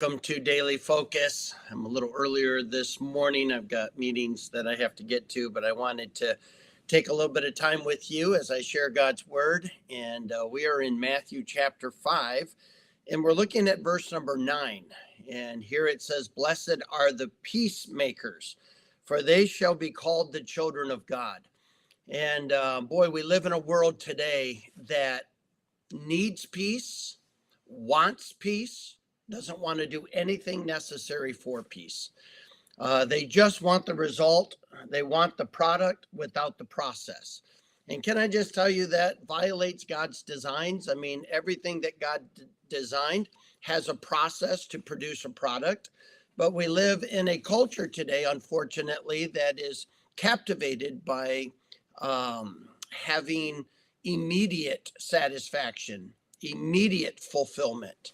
Welcome to Daily Focus. I'm a little earlier this morning. I've got meetings that I have to get to, but I wanted to take a little bit of time with you as I share God's word. And we are in Matthew chapter 5, and we're looking at verse number 9. And here it says, "Blessed are the peacemakers, for they shall be called the children of God." And boy, we live in a world today that needs peace, wants peace, doesn't want to do anything necessary for peace. They just want the result. They want the product without the process. And can I just tell you that violates God's designs? I mean, everything that God designed has a process to produce a product. But we live in a culture today, unfortunately, that is captivated by having immediate satisfaction, immediate fulfillment.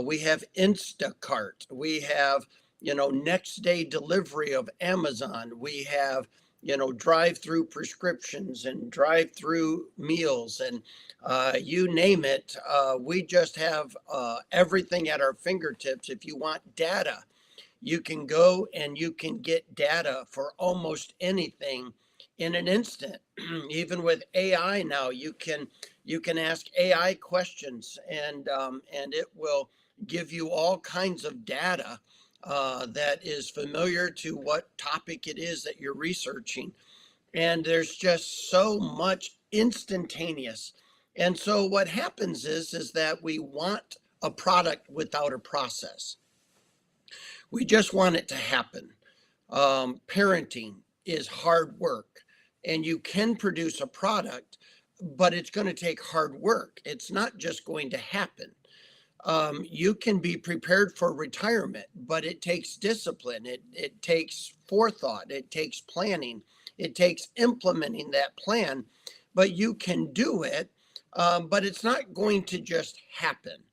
We have Instacart. We have, next day delivery of Amazon. We have, drive through prescriptions and drive through meals and you name it. We just have everything at our fingertips. If you want data, you can go and you can get data for almost anything in an instant. Even with AI now, you can ask AI questions, and it will give you all kinds of data that is familiar to what topic it is that you're researching. And there's just so much instantaneous. And so what happens is that we want a product without a process. We just want it to happen. Parenting is hard work, and you can produce a product, but it's going to take hard work. It's not just going to happen. You can be prepared for retirement, but it takes discipline. It takes forethought. It takes planning. It takes implementing that plan, but you can do it, but it's not going to just happen.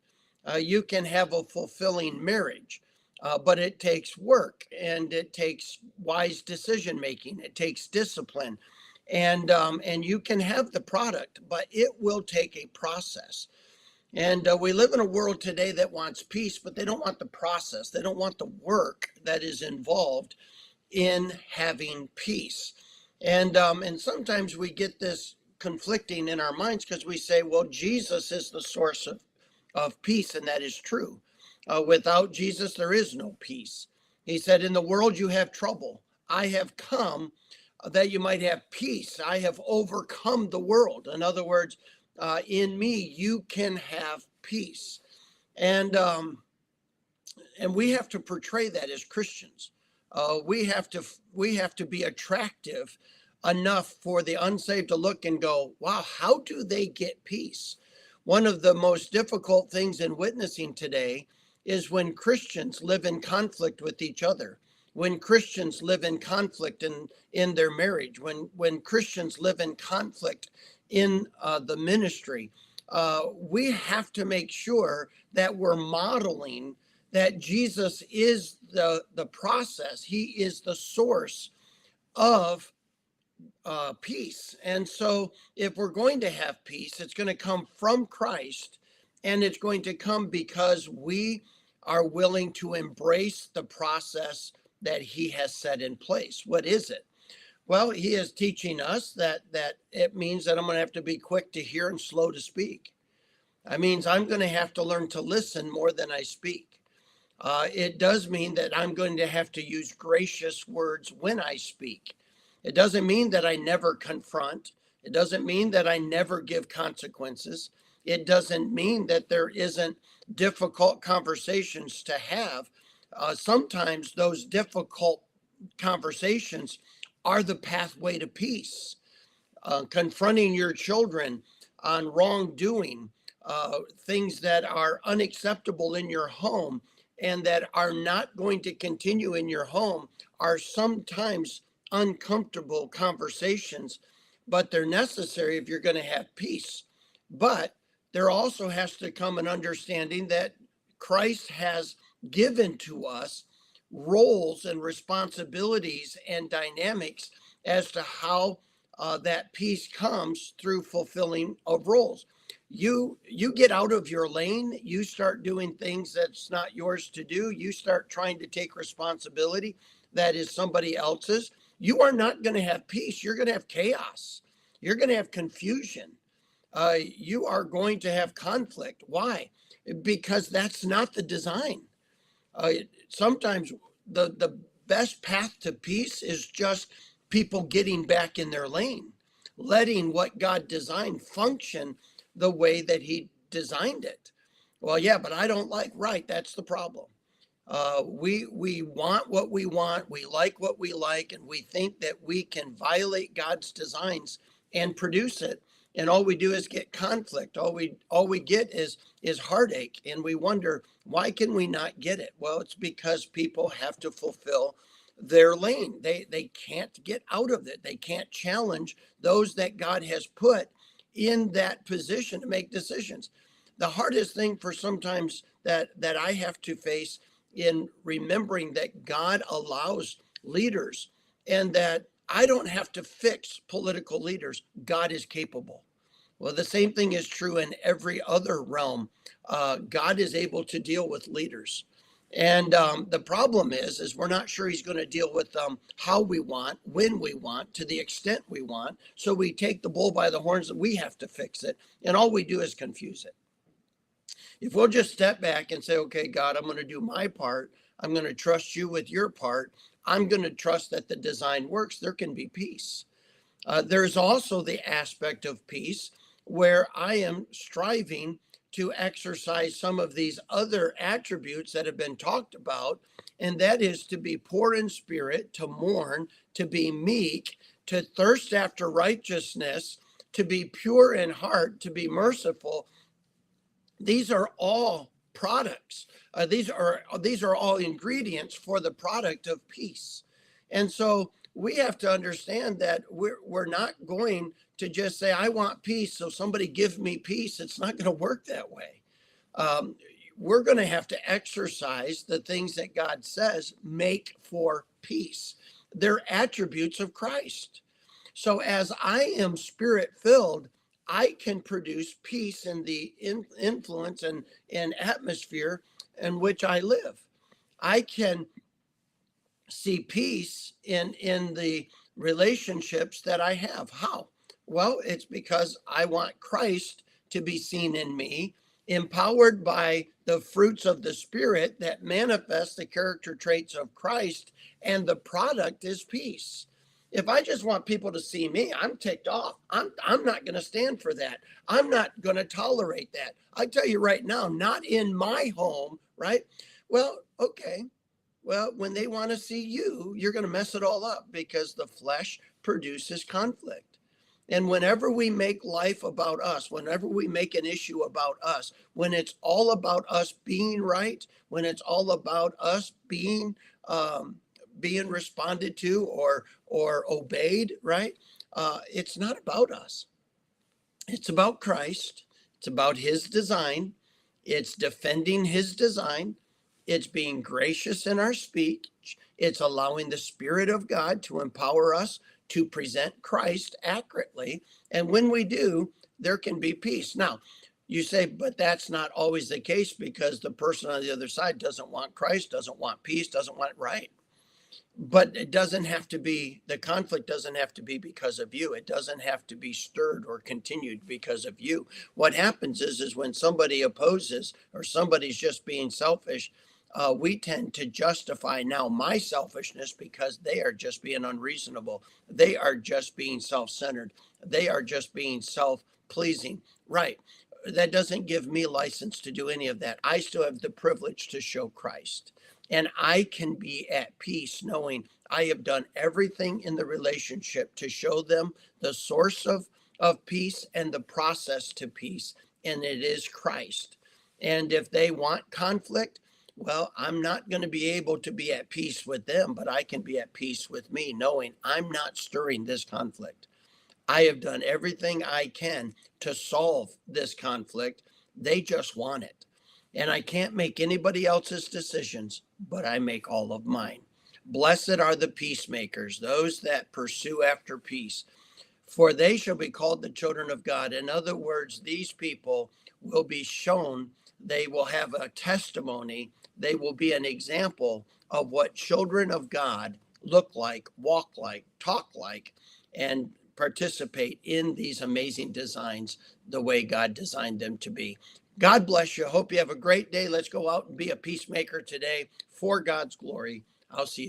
You can have a fulfilling marriage, but it takes work and it takes wise decision making. It takes discipline, and you can have the product, but it will take a process. And we live in a world today that wants peace, but they don't want the process. They don't want the work that is involved in having peace. And sometimes we get this conflicting in our minds because we say, well, Jesus is the source of peace, and that is true. Without Jesus, there is no peace. He said, in the world you have trouble. I have come that you might have peace. I have overcome the world. In other words, in me, you can have peace. And we have to portray that as Christians. We have to be attractive enough for the unsaved to look and go, wow, how do they get peace? One of the most difficult things in witnessing today is when Christians live in conflict with each other, when Christians live in conflict in their marriage, when Christians live in conflict in the ministry. We have to make sure that we're modeling that Jesus is the process. He is the source of peace. And so if we're going to have peace, it's going to come from Christ, and it's going to come because we are willing to embrace the process that he has set in place. What is it? Well, he is teaching us that it means that I'm going to have to be quick to hear and slow to speak. That means I'm going to have to learn to listen more than I speak. It does mean that I'm going to have to use gracious words when I speak. It doesn't mean that I never confront. It doesn't mean that I never give consequences. It doesn't mean that there isn't difficult conversations to have. Sometimes those difficult conversations are the pathway to peace. Confronting your children on wrongdoing, things that are unacceptable in your home and that are not going to continue in your home are sometimes uncomfortable conversations, but they're necessary if you're going to have peace. But there also has to come an understanding that Christ has given to us roles and responsibilities and dynamics as to how that peace comes through fulfilling of roles. You get out of your lane, you start doing things that's not yours to do, you start trying to take responsibility that is somebody else's, you are not going to have peace. You're going to have chaos. You're going to have confusion. You are going to have conflict. Why? Because that's not the design. Sometimes the best path to peace is just people getting back in their lane, letting what God designed function the way that he designed it. Well, yeah, but I don't like, right. That's the problem. We want what we want, we like what we like, and we think that we can violate God's designs and produce it. And all we do is get conflict. All we get is heartache, and we wonder, why can we not get it? Well, it's because people have to fulfill their lane. They can't get out of it. They can't challenge those that God has put in that position to make decisions. The hardest thing for sometimes that I have to face in remembering that God allows leaders and that I don't have to fix political leaders. God is capable. Well, the same thing is true in every other realm. God is able to deal with leaders. And the problem is we're not sure he's going to deal with them how we want, when we want, to the extent we want. So we take the bull by the horns and we have to fix it. And all we do is confuse it. If we'll just step back and say, okay, God, I'm going to do my part. I'm going to trust you with your part. I'm going to trust that the design works. There can be peace. There's also the aspect of peace where I am striving to exercise some of these other attributes that have been talked about, and that is to be poor in spirit, to mourn, to be meek, to thirst after righteousness, to be pure in heart, to be merciful. These are all products. These are all ingredients for the product of peace. And so we have to understand that we're not going to just say, I want peace, so somebody give me peace. It's not going to work that way. We're going to have to exercise the things that God says make for peace. They're attributes of Christ. So as I am spirit filled, I can produce peace in the influence and atmosphere in which I live. I can see peace in the relationships that I have. How? Well, it's because I want Christ to be seen in me, empowered by the fruits of the Spirit that manifest the character traits of Christ, and the product is peace. If I just want people to see me, I'm ticked off. I'm not going to stand for that. I'm not going to tolerate that. I tell you right now, not in my home, right? Well, okay. Well, when they want to see you, you're going to mess it all up because the flesh produces conflict. And whenever we make life about us, whenever we make an issue about us, when it's all about us being right, when it's all about us being responded to or obeyed, right? It's not about us. It's about Christ. It's about his design. It's defending his design. It's being gracious in our speech. It's allowing the Spirit of God to empower us to present Christ accurately. And when we do, there can be peace. Now, you say, but that's not always the case because the person on the other side doesn't want Christ, doesn't want peace, doesn't want it right. But it doesn't have to be, the conflict doesn't have to be because of you. It doesn't have to be stirred or continued because of you. What happens is when somebody opposes or somebody's just being selfish, we tend to justify now my selfishness because they are just being unreasonable. They are just being self-centered. They are just being self-pleasing. Right. That doesn't give me license to do any of that. I still have the privilege to show Christ. And I can be at peace knowing I have done everything in the relationship to show them the source of peace and the process to peace. And it is Christ. And if they want conflict, well, I'm not going to be able to be at peace with them, but I can be at peace with me, knowing I'm not stirring this conflict. I have done everything I can to solve this conflict. They just want it. And I can't make anybody else's decisions, but I make all of mine. Blessed are the peacemakers, those that pursue after peace, for they shall be called the children of God. In other words, these people will be shown, they will have a testimony, they will be an example of what children of God look like, walk like, talk like, and participate in these amazing designs the way God designed them to be. God bless you. Hope you have a great day. Let's go out and be a peacemaker today for God's glory. I'll see you.